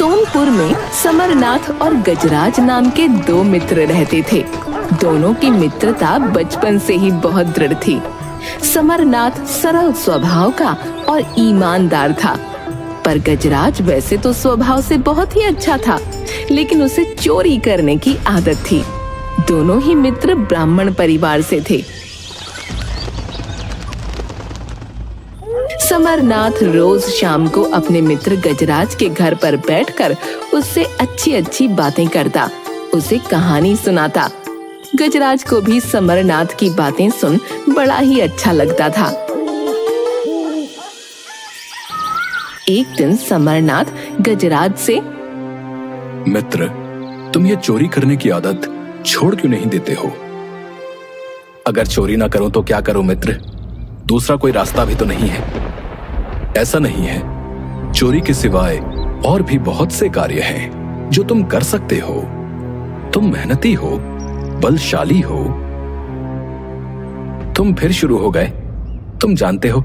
सोनपुर में समरनाथ और गजराज नाम के दो मित्र रहते थे। दोनों की मित्रता बचपन से ही बहुत दृढ़ थी। समरनाथ सरल स्वभाव का और ईमानदार था, पर गजराज वैसे तो स्वभाव से बहुत ही अच्छा था, लेकिन उसे चोरी करने की आदत थी। दोनों ही मित्र ब्राह्मण परिवार से थे। समरनाथ रोज शाम को अपने मित्र गजराज के घर पर बैठकर उससे अच्छी अच्छी बातें करता, उसे कहानी सुनाता। गजराज को भी समरनाथ की बातें सुन बड़ा ही अच्छा लगता था। एक दिन समरनाथ गजराज से, मित्र, तुम ये चोरी करने की आदत छोड़ क्यों नहीं देते हो? अगर चोरी ना करूं तो क्या करूं मित्र? दूसरा कोई रास्ता भी तो नहीं है। ऐसा नहीं है, चोरी के सिवाय और भी बहुत से कार्य हैं जो तुम कर सकते हो। तुम मेहनती हो, बलशाली हो। तुम फिर शुरू हो गए। तुम जानते हो,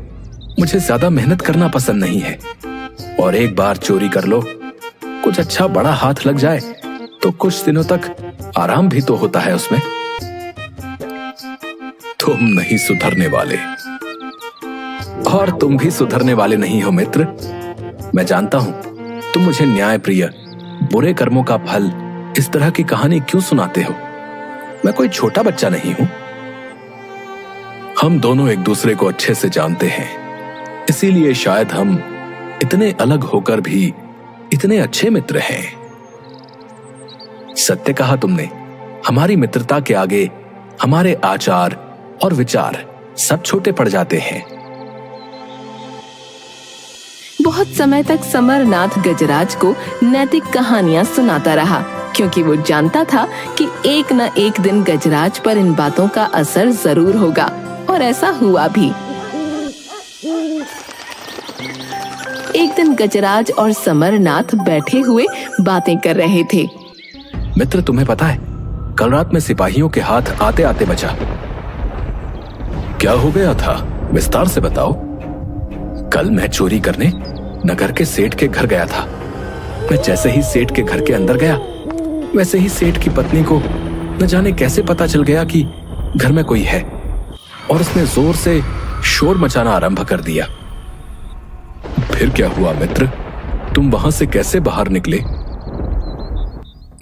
मुझे ज्यादा मेहनत करना पसंद नहीं है, और एक बार चोरी कर लो, कुछ अच्छा बड़ा हाथ लग जाए तो कुछ दिनों तक आराम भी तो होता है उसमें। तुम नहीं सुधरने वाले, और तुम भी सुधरने वाले नहीं हो मित्र। मैं जानता हूं तुम मुझे न्याय प्रिय बुरे कर्मों का फल इस तरह की कहानी क्यों सुनाते हो। मैं कोई छोटा बच्चा नहीं हूं। हम दोनों एक दूसरे को अच्छे से जानते हैं, इसीलिए शायद हम इतने अलग होकर भी इतने अच्छे मित्र हैं। सत्य कहा तुमने। हमारी मित्रता के आगे हमारे आचार और विचार सब छोटे पड़ जाते हैं। बहुत समय तक समरनाथ गजराज को नैतिक कहानियां सुनाता रहा, क्योंकि वो जानता था कि एक न एक दिन गजराज पर इन बातों का असर जरूर होगा, और ऐसा हुआ भी। एक दिन गजराज और समरनाथ बैठे हुए बातें कर रहे थे। मित्र, तुम्हें पता है, कल रात में सिपाहियों के हाथ आते आते बचा। क्या हो गया था? विस्तार से बताओ। कल मैं चोरी करने नगर के सेठ के घर गया था। मैं जैसे ही सेठ के घर के अंदर गया, वैसे ही सेठ की पत्नी को न जाने कैसे पता चल गया कि घर में कोई है, और उसने जोर से शोर मचाना आरंभ कर दिया। फिर क्या हुआ मित्र? तुम वहां से कैसे बाहर निकले?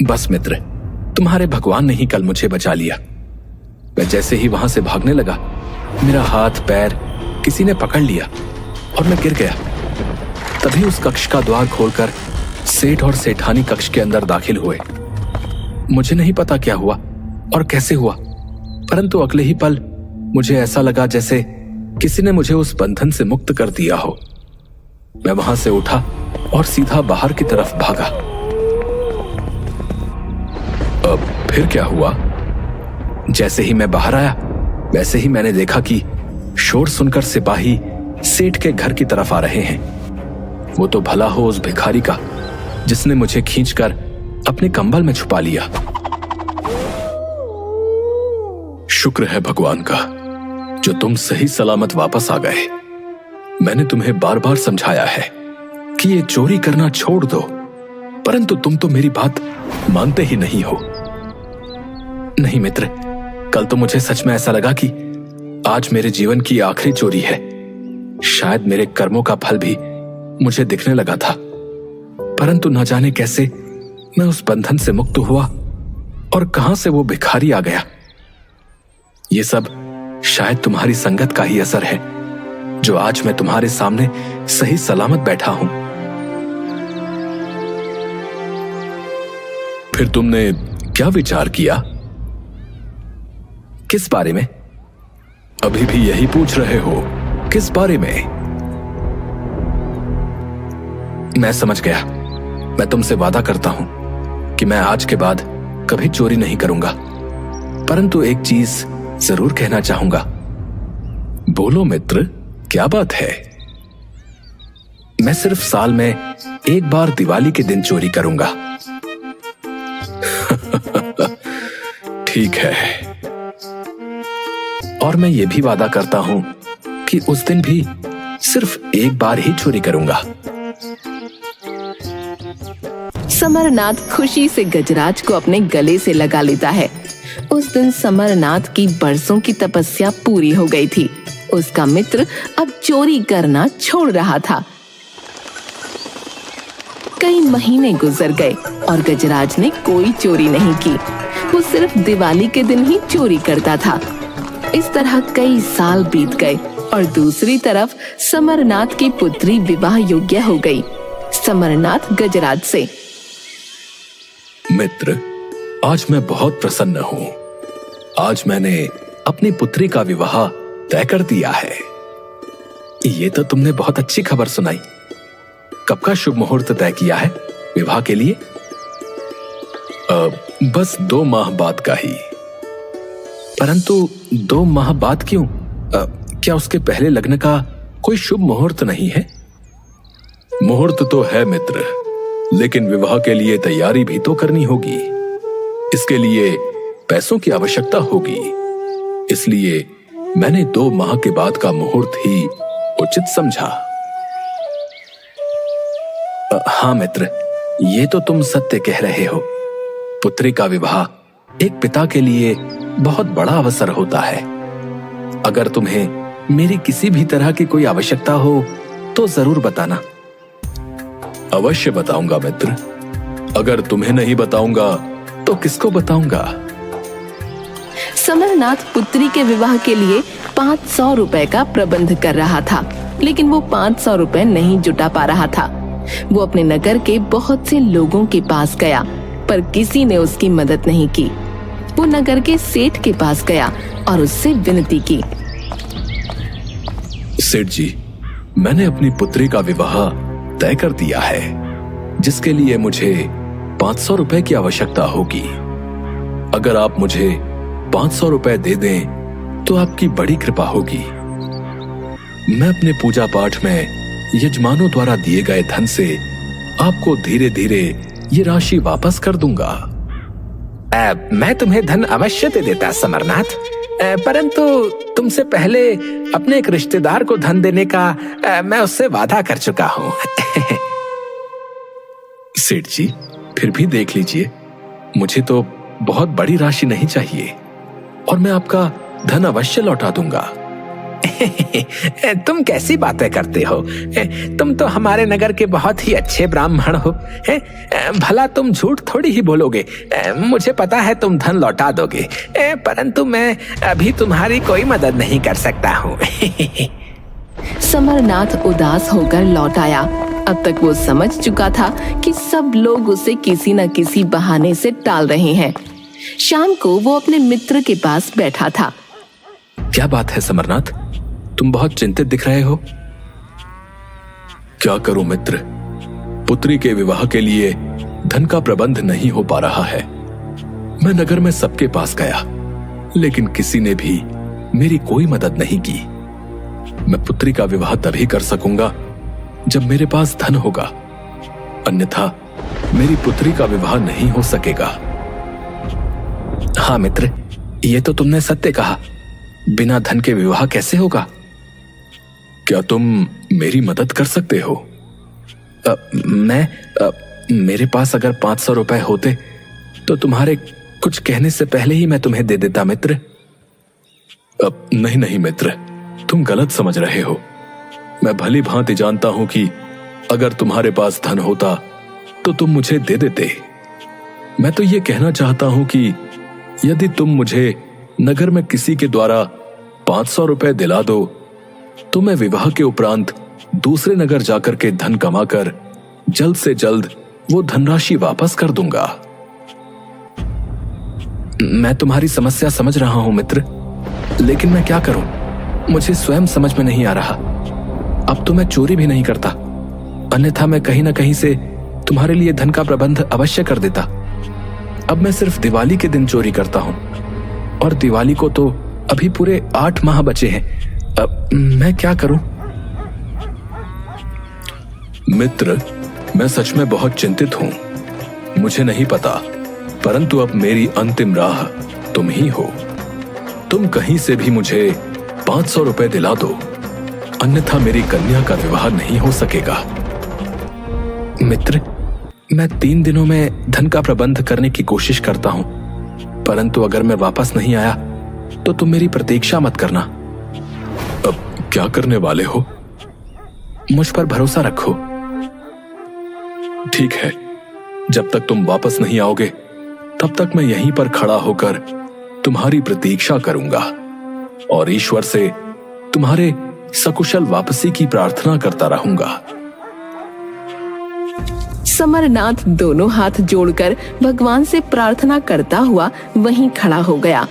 बस मित्र, तुम्हारे भगवान ने ही कल मुझे बचा लिया। मैं जैसे ही वहां से भागने लगा, मेरा हाथ पैर किसी ने पकड़ लिया और मैं गिर गया। तभी उस कक्ष का द्वार खोलकर सेठ और सेठानी कक्ष के अंदर दाखिल हुए। मुझे नहीं पता क्या हुआ और कैसे हुआ, परंतु अगले ही पल मुझे ऐसा लगा जैसे किसी ने मुझे उस बंधन से मुक्त कर दिया हो। मैं वहां से उठा और सीधा बाहर की तरफ भागा। अब फिर क्या हुआ? जैसे ही मैं बाहर आया, वैसे ही मैंने देखा कि शोर सुनकर सिपाही सेठ के घर की तरफ आ रहे हैं। वो तो भला हो उस भिखारी का, जिसने मुझे खींचकर अपने कंबल में छुपा लिया। शुक्र है भगवान का जो तुम सही सलामत वापस आ गए। मैंने तुम्हें बार बार समझाया है कि ये चोरी करना छोड़ दो, परंतु तुम तो मेरी बात मानते ही नहीं हो। नहीं मित्र, कल तो मुझे सच में ऐसा लगा कि आज मेरे जीवन की आखिरी चोरी है। शायद मेरे कर्मों का फल भी मुझे दिखने लगा था, परंतु न जाने कैसे मैं उस बंधन से मुक्त हुआ और कहां से वो भिखारी आ गया। ये सब शायद तुम्हारी संगत का ही असर है, जो आज मैं तुम्हारे सामने सही सलामत बैठा हूं। फिर तुमने क्या विचार किया? किस बारे में? अभी भी यही पूछ रहे हो? किस बारे में? मैं समझ गया। मैं तुमसे वादा करता हूं कि मैं आज के बाद कभी चोरी नहीं करूंगा, परंतु एक चीज जरूर कहना चाहूंगा। बोलो मित्र, क्या बात है? मैं सिर्फ साल में एक बार दिवाली के दिन चोरी करूंगा। ठीक है, और मैं ये भी वादा करता हूं कि उस दिन भी सिर्फ एक बार ही चोरी करूंगा। समरनाथ खुशी से गजराज को अपने गले से लगा लेता है। उस दिन समरनाथ की बरसों की तपस्या पूरी हो गई थी। उसका मित्र अब चोरी करना छोड़ रहा था। कई महीने गुजर गए और गजराज ने कोई चोरी नहीं की। वो सिर्फ दिवाली के दिन ही चोरी करता था। इस तरह कई साल बीत गए और दूसरी तरफ समरनाथ की पुत्री विवाह योग्य हो गई। समरनाथ गजराज से, मित्र, आज मैं बहुत प्रसन्न हूँ। आज मैंने अपनी पुत्री का विवाह तय कर दिया है। ये तो तुमने बहुत अच्छी खबर सुनाई। कब का शुभ मुहूर्त तय किया है विवाह के लिए? बस 2 माह बाद का ही। परंतु 2 माह बाद क्यों? क्या उसके पहले लग्न का कोई शुभ मुहूर्त नहीं है? मुहूर्त तो है मित्र, लेकिन विवाह के लिए तैयारी भी तो करनी होगी। इसके लिए पैसों की आवश्यकता होगी। इसलिए मैंने 2 माह के बाद का मुहूर्त ही उचित समझा। हाँ मित्र, ये तो तुम सत्य कह रहे हो। पुत्री का विवाह एक पिता के लिए बहुत बड़ा अवसर होता है। अगर तुम्हें मेरी किसी भी तरह की कोई आवश्यकता हो तो जरूर बताना। अवश्य बताऊंगा मित्र। अगर तुम्हें नहीं बताऊंगा तो किसको बताऊंगा? समरनाथ पुत्री के विवाह के लिए 500 रुपए का प्रबंध कर रहा था, लेकिन वो 500 रुपए नहीं जुटा पा रहा था। वो अपने नगर के बहुत से लोगों के पास गया, पर किसी ने उसकी मदद नहीं की। वो नगर के सेठ के पास गया और उससे विनती की। सेठ जी, मैंने अपनी पुत्री का विवाह तय कर दिया है, जिसके लिए मुझे 500 रुपए की आवश्यकता होगी। अगर आप मुझे 500 रुपए दे दें तो आपकी बड़ी कृपा होगी। मैं अपने पूजा पाठ में यजमानों द्वारा दिए गए धन से आपको धीरे धीरे ये राशि वापस कर दूंगा। मैं तुम्हें धन अवश्य दे देता समरनाथ, परंतु तुमसे पहले अपने एक रिश्तेदार को धन देने का मैं उससे वादा कर चुका हूँ। सेठ जी, फिर भी देख लीजिए, मुझे तो बहुत बड़ी राशि नहीं चाहिए और मैं आपका धन अवश्य लौटा दूंगा। तुम कैसी बातें करते हो? तुम तो हमारे नगर के बहुत ही अच्छे ब्राह्मण हो। भला तुम झूठ थोड़ी ही बोलोगे। मुझे पता है तुम धन लौटा दोगे, परंतु मैं अभी तुम्हारी कोई मदद नहीं कर सकता हूँ। समरनाथ उदास होकर लौट आया। अब तक वो समझ चुका था कि सब लोग उसे किसी न किसी बहाने से टाल रहे हैं। शाम को वो अपने मित्र के पास बैठा था। क्या बात है समरनाथ, तुम बहुत चिंतित दिख रहे हो। क्या करूं मित्र, पुत्री के विवाह के लिए धन का प्रबंध नहीं हो पा रहा है। मैं नगर में सबके पास गया, लेकिन किसी ने भी मेरी कोई मदद नहीं की। मैं पुत्री का विवाह तभी कर सकूंगा जब मेरे पास धन होगा, अन्यथा मेरी पुत्री का विवाह नहीं हो सकेगा। हाँ मित्र, ये तो तुमने सत्य कहा। बिना धन के विवाह कैसे होगा? क्या तुम मेरी मदद कर सकते हो? मेरे पास अगर 500 रुपए होते तो तुम्हारे कुछ कहने से पहले ही मैं तुम्हें दे देता मित्र। नहीं नहीं मित्र, तुम गलत समझ रहे हो। मैं भली भांति जानता हूं कि अगर तुम्हारे पास धन होता तो तुम मुझे दे देते। मैं तो ये कहना चाहता हूं कि यदि तुम मुझे नगर में किसी के द्वारा 500 रुपए दिला दो तो मैं विवाह के उपरांत दूसरे नगर जाकर के धन कमाकर जल्द से जल्द वो धनराशि वापस कर दूंगा। मैं तुम्हारी समस्या समझ रहा हूं मित्र, लेकिन मैं क्या करूं? मुझे स्वयं समझ में नहीं आ रहा। अब तो मैं चोरी भी नहीं करता, अन्यथा मैं कहीं ना कहीं से तुम्हारे लिए धन का प्रबंध अवश्य कर देता। अब मैं सिर्फ दिवाली के दिन चोरी करता हूं, और दिवाली को तो अभी पूरे 8 माह बचे हैं। अब मैं क्या करूं? मित्र, मैं सच में बहुत चिंतित हूं। मुझे नहीं पता, परंतु अब मेरी अंतिम राह तुम ही हो। तुम कहीं से भी मुझे 500 रुपए दिला दो, अन्यथा मेरी कन्या का विवाह नहीं हो सकेगा। मित्र, मैं 3 दिनों में धन का प्रबंध करने की कोशिश करता हूं, परंतु अगर मैं वापस नहीं आया तो तुम मेरी प्रतीक्षा मत करना। अब क्या करने वाले हो? मुझ पर भरोसा रखो। ठीक है, जब तक तुम वापस नहीं आओगे तब तक मैं यहीं पर खड़ा होकर तुम्हारी प्रतीक्षा करूंगा और ईश्वर से तुम्हारे सकुशल वापसी की प्रार्थना करता रहूंगा। समरनाथ दोनों हाथ जोड़कर भगवान से प्रार्थना करता हुआ वहीं खड़ा हो गया।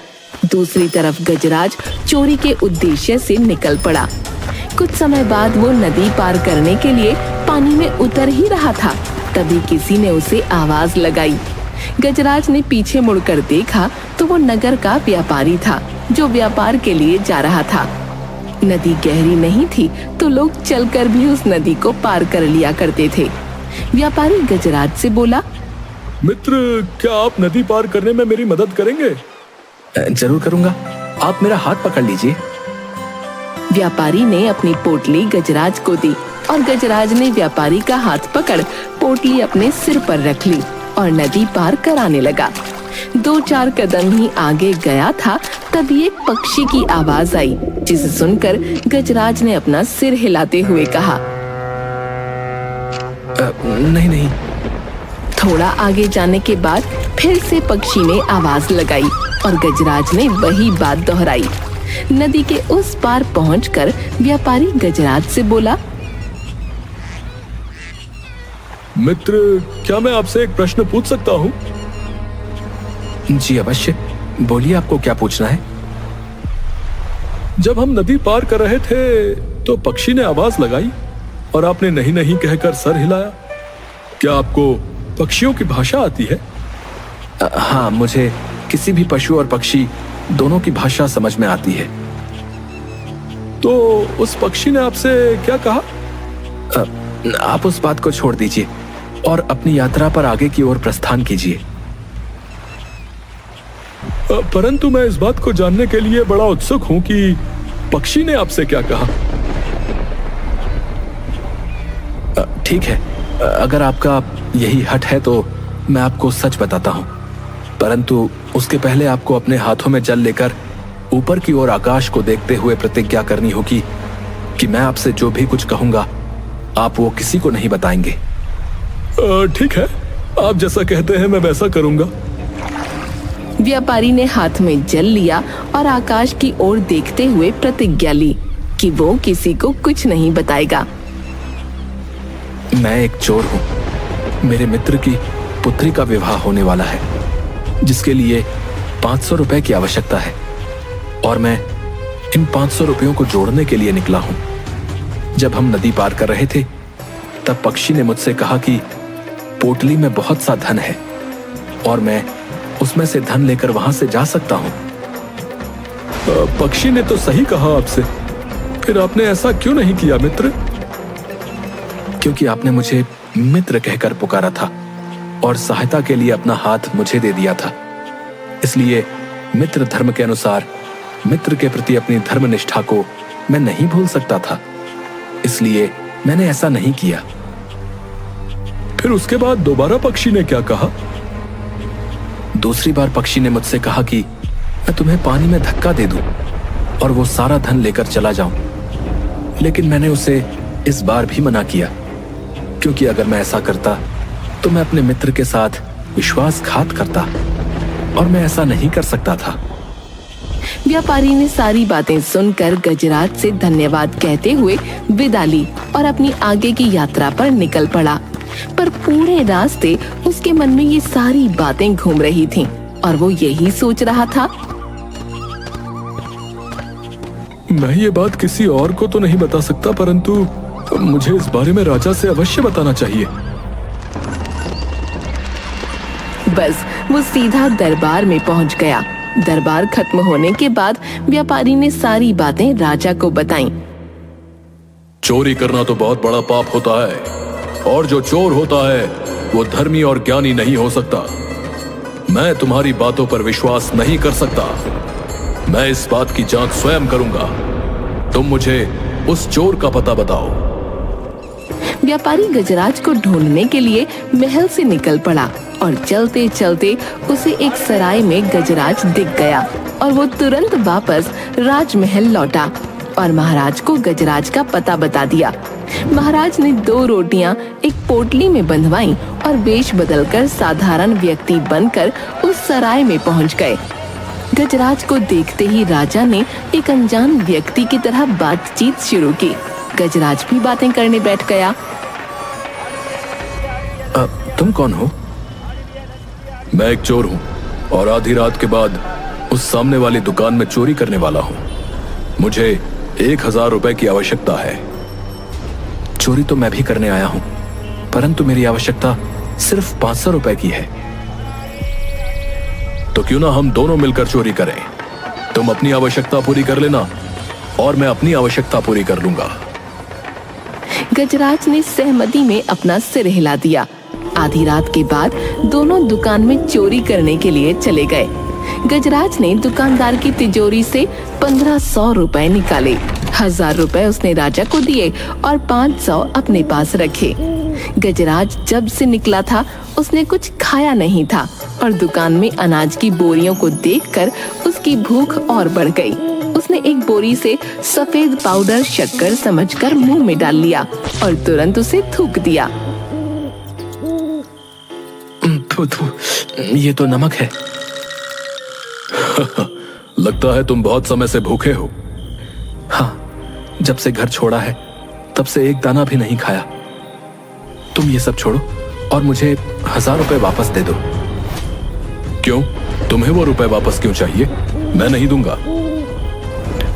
दूसरी तरफ गजराज चोरी के उद्देश्य से निकल पड़ा। कुछ समय बाद वो नदी पार करने के लिए पानी में उतर ही रहा था, तभी किसी ने उसे आवाज लगाई। गजराज ने पीछे मुड़कर देखा तो वो नगर का व्यापारी था जो व्यापार के लिए जा रहा था। नदी गहरी नहीं थी तो लोग चलकर भी उस नदी को पार कर लिया करते थे। व्यापारी गजराज से बोला, मित्र, क्या आप नदी पार करने में मेरी मदद करेंगे? जरूर करूंगा, आप मेरा हाथ पकड़ लीजिए। व्यापारी ने अपनी पोटली गजराज को दी और गजराज ने व्यापारी का हाथ पकड़ पोटली अपने सिर पर रख ली और नदी पार कराने लगा। 2-4 कदम ही आगे गया था तभी एक पक्षी की आवाज आई, जिसे सुनकर गजराज ने अपना सिर हिलाते हुए कहा, नहीं। थोड़ा आगे जाने के बाद फिर से पक्षी ने आवाज लगाई और गजराज ने वही बात दोहराई। नदी के उस पार पहुंचकर व्यापारी गजराज से बोला, मित्र, क्या मैं आपसे एक प्रश्न पूछ सकता हूँ? जी अवश्य, बोलिए, आपको क्या पूछना है? जब हम नदी पार कर रहे थे तो पक्षी ने आवाज लगाई और आपने नहीं नहीं कहकर सर हिलाया। क्या आपको पक्षियों की भाषा आती है? हाँ, मुझे किसी भी पशु और पक्षी दोनों की भाषा समझ में आती है। तो उस पक्षी ने आपसे क्या कहा? आप उस बात को छोड़ दीजिए और अपनी यात्रा पर आगे की ओर प्रस्थान कीजिए। परंतु मैं इस बात को जानने के लिए बड़ा उत्सुक हूं कि पक्षी ने आपसे क्या कहा। ठीक है, अगर आपका यही हट है तो मैं आपको सच बताता हूं, परंतु उसके पहले आपको अपने हाथों में जल लेकर ऊपर की ओर आकाश को देखते हुए प्रतिज्ञा करनी होगी कि मैं आपसे जो भी कुछ कहूंगा आप वो किसी को नहीं बताएंगे। ठीक है, आप जैसा कहते हैं मैं वैसा करूंगा। व्यापारी ने हाथ में जल लिया और आकाश की ओर देखते हुए प्रतिज्ञा ली कि वो किसी को कुछ नहीं बताएगा। मैं एक चोर हूं। मेरे मित्र की पुत्री का विवाह होने वाला है, जिसके लिए 500 रुपए की आवश्यकता है और मैं इन 500 रुपयों को जोड़ने के लिए निकला हूं। जब हम नदी पार कर रहे थे तब पक्षी ने मुझसे कहा कि पोटली में बहुत सा धन है और मैं उसमें से धन लेकर वहां से जा सकता हूं। पक्षी ने तो सही कहा आपसे, फिर आपने ऐसा क्यों नहीं किया मित्र? क्योंकि आपने मुझे मित्र कहकर पुकारा था और सहायता के लिए अपना हाथ मुझे दे दिया था। इसलिए मित्र धर्म के अनुसार मित्र के प्रति अपनी धर्मनिष्ठा को मैं नहीं भूल सकता था, इसलिए मैंने ऐसा नहीं किया। फिर उसके बाद दोबारा पक्षी ने क्या कहा? दूसरी बार पक्षी ने मुझसे कहा कि मैं तुम्हें पानी में धक्का दे दूं और वो सारा धन लेकर चला जाऊं, लेकिन मैंने उसे इस बार भी मना किया, क्योंकि अगर मैं ऐसा करता तो मैं अपने मित्र के साथ विश्वासघात करता और मैं ऐसा नहीं कर सकता था। व्यापारी ने सारी बातें सुनकर गजराज से धन्यवाद कहते हुए विदा ली और अपनी आगे की यात्रा पर निकल पड़ा। पर पूरे रास्ते उसके मन में ये सारी बातें घूम रही थीं और वो यही सोच रहा था, मैं ये बात किसी और को तो नहीं बता सकता, परंतु मुझे इस बारे में राजा से अवश्य बताना चाहिए। बस वो सीधा दरबार में पहुंच गया। दरबार खत्म होने के बाद व्यापारी ने सारी बातें राजा को बताईं। चोरी करना तो बहुत बड़ा पाप होता है और जो चोर होता है वो धर्मी और ज्ञानी नहीं हो सकता। मैं तुम्हारी बातों पर विश्वास नहीं कर सकता। मैं इस बात की जांच स्वयं करूंगा। तुम मुझे उस चोर का पता बताओ। व्यापारी गजराज को ढूंढने के लिए महल से निकल पड़ा और चलते चलते उसे एक सराय में गजराज दिख गया और वो तुरंत वापस राजमहल लौटा और महाराज को गजराज का पता बता दिया। महाराज ने 2 रोटियां एक पोटली में बंधवाई और वेश बदलकर साधारण व्यक्ति बनकर उस सराय में पहुंच गए। गजराज को देखते ही राजा ने एक अनजान व्यक्ति की तरह बातचीत शुरू की। गजराज भी बातें करने बैठ गया। तुम कौन हो? मैं एक चोर हूँ और आधी रात के बाद उस सामने वाली दुकान में चोरी करने वाला हूँ। मुझे 1000 रुपए की आवश्यकता है। चोरी तो मैं भी करने आया हूँ, परंतु मेरी आवश्यकता सिर्फ 500 रुपए की है। तो क्यों ना हम दोनों मिलकर चोरी करें। तुम अपनी आवश्यकता पूरी कर लेना और मैं अपनी आवश्यकता पूरी कर लूंगा। गजराज ने सहमति में अपना सिर हिला दिया। आधी रात के बाद दोनों दुकान में चोरी करने के लिए चले गए। गजराज ने दुकानदार की तिजोरी से 1500 रुपए निकाले। 1000 रुपए उसने राजा को दिए और 500 अपने पास रखे। गजराज जब से निकला था उसने कुछ खाया नहीं था और दुकान में अनाज की बोरियों को देखकर उसकी भूख और बढ़ गई। उसने एक बोरी से सफेद पाउडर शक्कर समझकर मुंह में डाल लिया और तुरंत उसे थूक दिया। ये तो नमक है। लगता है तुम बहुत समय से भूखे हो। हाँ, जब से घर छोड़ा है तब से एक दाना भी नहीं खाया। तुम ये सब छोड़ो और मुझे 1000 रुपए वापस दे दो। क्यों? तुम्हें वो रुपए वापस क्यों चाहिए? मैं नहीं दूंगा।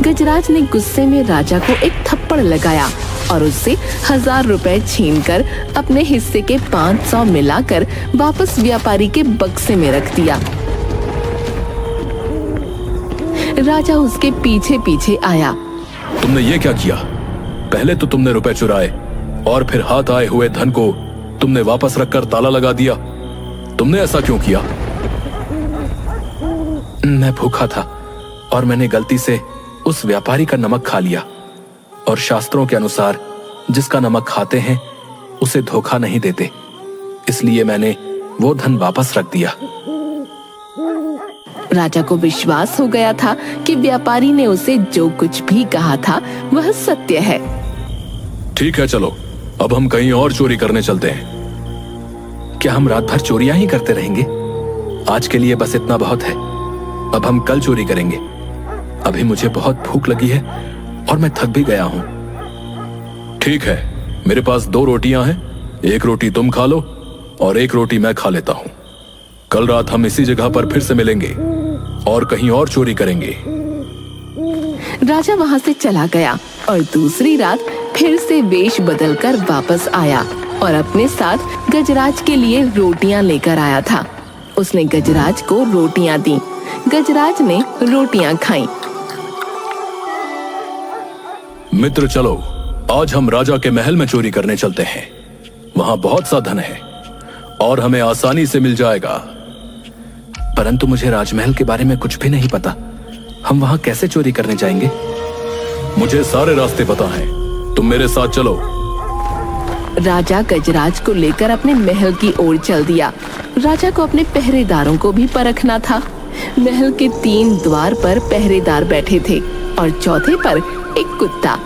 गजराज ने गुस्से में राजा को एक थप्पड़ लगाया और उससे 1000 रुपए छीनकर अपने हिस्से के 500 मिलाकर वापस व्यापारी के बक्से में रख दिया। राजा उसके पीछे पीछे आया। तुमने ये क्या किया? पहले तो तुमने रुपए चुराए और फिर हाथ आए हुए धन को तुमने वापस रखकर ताला लगा दिया। तुमने ऐसा क्यों किया? मैं भूखा था और मैंने गलती से उस व्यापारी का नमक खा लिया और शास्त्रों के अनुसार जिसका नमक खाते हैं उसे धोखा नहीं देते, इसलिए मैंने वो धन वापस रख दिया। राजा को विश्वास हो गया था कि व्यापारी ने उसे जो कुछ भी कहा था वह सत्य है। ठीक है, चलो अब हम कहीं और चोरी करने चलते हैं। क्या हम रात भर चोरियां ही करते रहेंगे? आज के लिए बस इतना बहुत है। अब हम कल चोरी करेंगे। अभी मुझे बहुत भूख लगी है और मैं थक भी गया हूं। ठीक है, मेरे पास 2 रोटियां हैं। एक रोटी तुम खा लो और एक रोटी मैं खा लेता हूं। कल रात हम इसी जगह पर फिर से मिलेंगे और कहीं और चोरी करेंगे। राजा वहां से चला गया और दूसरी रात फिर से वेश बदलकर वापस आया और अपने साथ गजराज के लिए रोटियां लेकर आया था। उसने गजराज को रोटियां दी। गजराज ने रोटियां खाईं। मित्र, चलो आज हम राजा के महल में चोरी करने चलते हैं। वहां बहुत सा धन है और हमें आसानी से मिल जाएगा। परंतु मुझे राजमहल के बारे में कुछ भी नहीं पता। हम वहां कैसे चोरी करने जाएंगे? मुझे सारे रास्ते पता हैं। तुम मेरे साथ चलो। राजा गजराज को लेकर अपने महल की ओर चल दिया। राजा को अपने पहरेदारों को भी परखना था। महल के 3 द्वार पर पहरेदार बैठे थे और चौथे पर एक कुत्ता।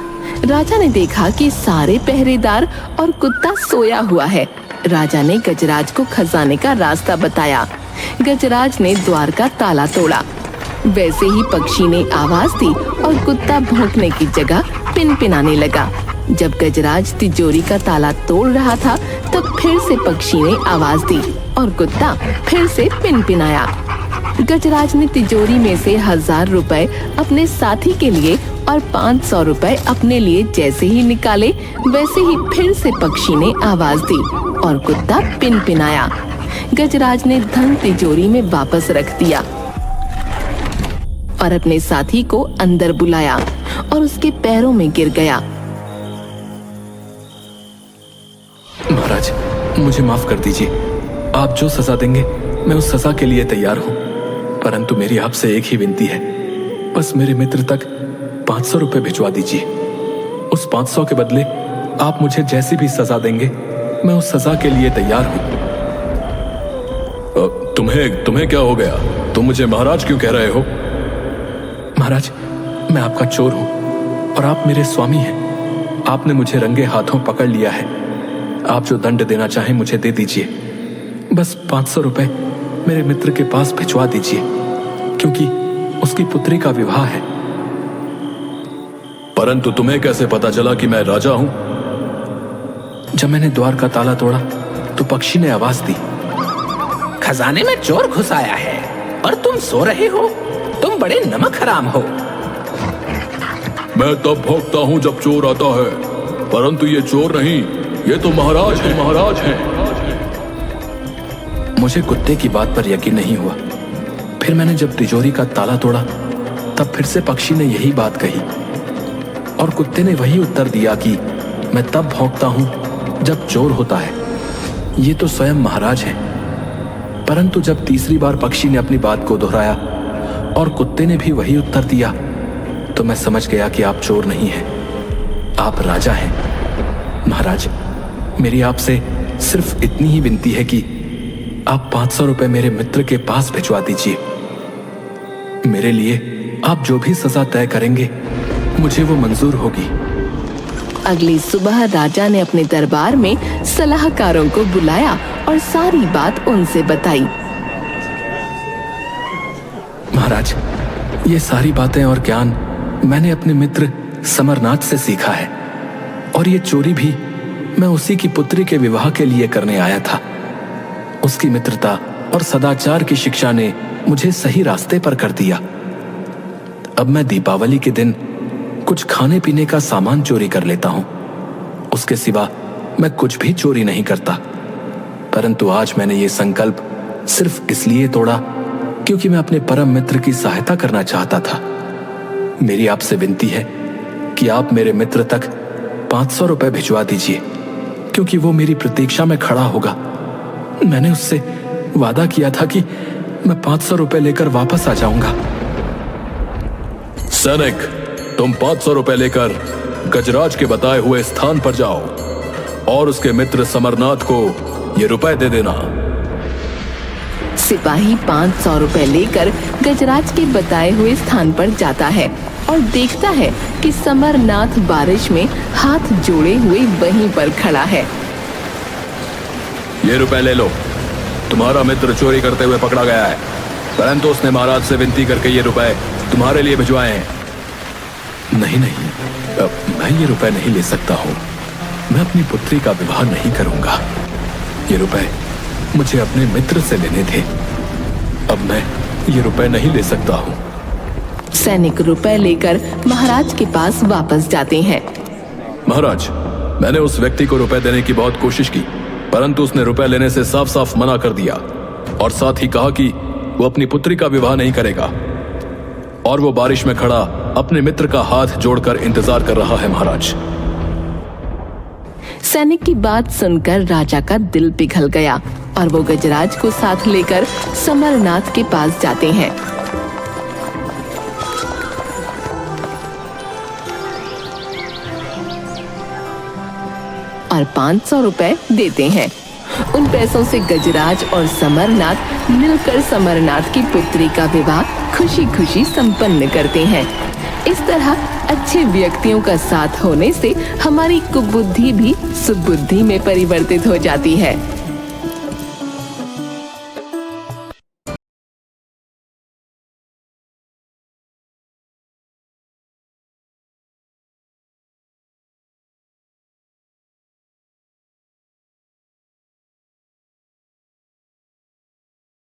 राजा ने देखा कि सारे पहरेदार और कुत्ता सोया हुआ है। राजा ने गजराज को खजाने का रास्ता बताया। गजराज ने द्वार का ताला तोड़ा। वैसे ही पक्षी ने आवाज दी और कुत्ता भौंकने की जगह पिनपिनाने लगा। जब गजराज तिजोरी का ताला तोड़ रहा था तब फिर से पक्षी ने आवाज दी और कुत्ता फिर से पिनपिनाया। गजराज ने तिजोरी में से 1000 रुपए अपने साथी के लिए और 500 रुपए अपने लिए जैसे ही निकाले वैसे ही फिर से पक्षी ने आवाज दी और कुत्ता पिनपिनाया। गजराज ने धन तिजोरी में वापस रख दिया और अपने साथी को अंदर बुलाया और उसके पैरों में गिर गया। महाराज, मुझे माफ कर दीजिए। आप जो सजा देंगे मैं उस सजा के लिए तैयार हूँ, परंतु मेरी आपसे एक ही विनती है, बस मेरे मित्र तक 500 रुपए भिजवा दीजिए। उस 500 के बदले आप मुझे जैसी भी सजा देंगे मैं उस सजा के लिए तैयार हूं। तुम्हें क्या हो गया? तुम मुझे महाराज क्यों कह रहे हो? महाराज, मैं आपका चोर हूं और आप मेरे स्वामी हैं। आपने मुझे रंगे हाथों पकड़ लिया है। आप जो दंड देना चाहें मुझे दे दीजिए। बस 500 रुपए मेरे मित्र के पास भिजवा दीजिए, क्योंकि उसकी पुत्री का विवाह है। परंतु तुम्हें कैसे पता चला कि मैं राजा हूं? जब मैंने द्वार का ताला तोड़ा तो पक्षी ने आवाज दी, खजाने में चोर घुस आया है और तुम सो रहे हो। तुम बड़े नमक हराम हो। मैं तब भौंकता हूं जब चोर आता है, परंतु ये चोर नहीं, ये तो महाराज है, महाराज है। मुझे कुत्ते की बात पर यकीन नहीं हुआ। फिर मैंने जब तिजोरी का ताला तोड़ा तब फिर से पक्षी ने यही बात कही और कुत्ते ने वही उत्तर दिया कि मैं तब भौंकता हूं जब चोर होता है। ये तो स्वयं महाराज हैं। परंतु जब तीसरी बार पक्षी ने अपनी बात को दोहराया और कुत्ते ने भी वही उत्तर दिया तो मैं समझ गया कि आप चोर नहीं हैं, आप राजा हैं। महाराज, मेरी आपसे सिर्फ इतनी ही विनती है कि आप 500 रुपए मेरे मित्र के पास भिजवा दीजिए। मेरे लिए आप जो भी सजा तय करेंगे मुझे वो मंजूर होगी। अगली सुबह राजा ने अपने दरबार में सलाहकारों को बुलाया और सारी बात उनसे बताई। महाराज, ये सारी बातें और ज्ञान मैंने अपने मित्र समरनाथ से सीखा है और ये चोरी भी मैं उसी की पुत्री के विवाह के लिए करने आया था। उसकी मित्रता और सदाचार की शिक्षा ने मुझे सही रास्ते पर कर दिया। अब मैं दीपावली के दिन कुछ खाने पीने का सामान चोरी कर लेता हूं। उसके सिवा मैं कुछ भी चोरी नहीं करता। परंतु आज मैंने ये संकल्प सिर्फ इसलिए तोड़ा क्योंकि मैं अपने परम मित्र की सहायता करना चाहता था। मेरी आपसे विनती है कि आप मेरे मित्र तक 500 रुपए भिजवा दीजिए, क्योंकि वो मेरी प्रतीक्षा में खड़ा होगा। मैंने उससे वादा किया था कि मैं 500 रुपए लेकर वापस आ जाऊंगा। सैनिक, तुम 500 रुपए लेकर गजराज के बताए हुए स्थान पर जाओ और उसके मित्र समरनाथ को ये रुपए दे देना। सिपाही 500 रुपए लेकर गजराज के बताए हुए स्थान पर जाता है और देखता है कि समरनाथ बारिश में हाथ जोड़े हुए वहीं पर खड़ा है। ये रुपए ले लो। तुम्हारा मित्र चोरी करते हुए पकड़ा गया है, परंतु उसने महाराज से विनती करके ये रुपए तुम्हारे लिए भिजवाए हैं। नहीं, मैं ये रुपए नहीं ले सकता हूँ। मैं अपनी पुत्री का विवाह नहीं करूंगा। ये रुपए मुझे अपने मित्र से लेने थे। अब मैं ये रुपए नहीं ले सकता हूँ। सैनिक रुपए लेकर महाराज के पास वापस जाते हैं। महाराज, मैंने उस व्यक्ति को रुपए देने की बहुत कोशिश की, परंतु उसने रुपए लेने से साफ साफ मना कर दिया और साथ ही कहा कि वो अपनी पुत्री का विवाह नहीं करेगा और वो बारिश में खड़ा अपने मित्र का हाथ जोड़कर इंतजार कर रहा है। महाराज, सैनिक की बात सुनकर राजा का दिल पिघल गया और वो गजराज को साथ लेकर समरनाथ के पास जाते हैं। और 500 रुपए देते हैं। उन पैसों से गजराज और समरनाथ मिलकर समरनाथ की पुत्री का विवाह खुशी खुशी संपन्न करते हैं। इस तरह अच्छे व्यक्तियों का साथ होने से हमारी कुबुद्धि भी सुबुद्धि में परिवर्तित हो जाती है।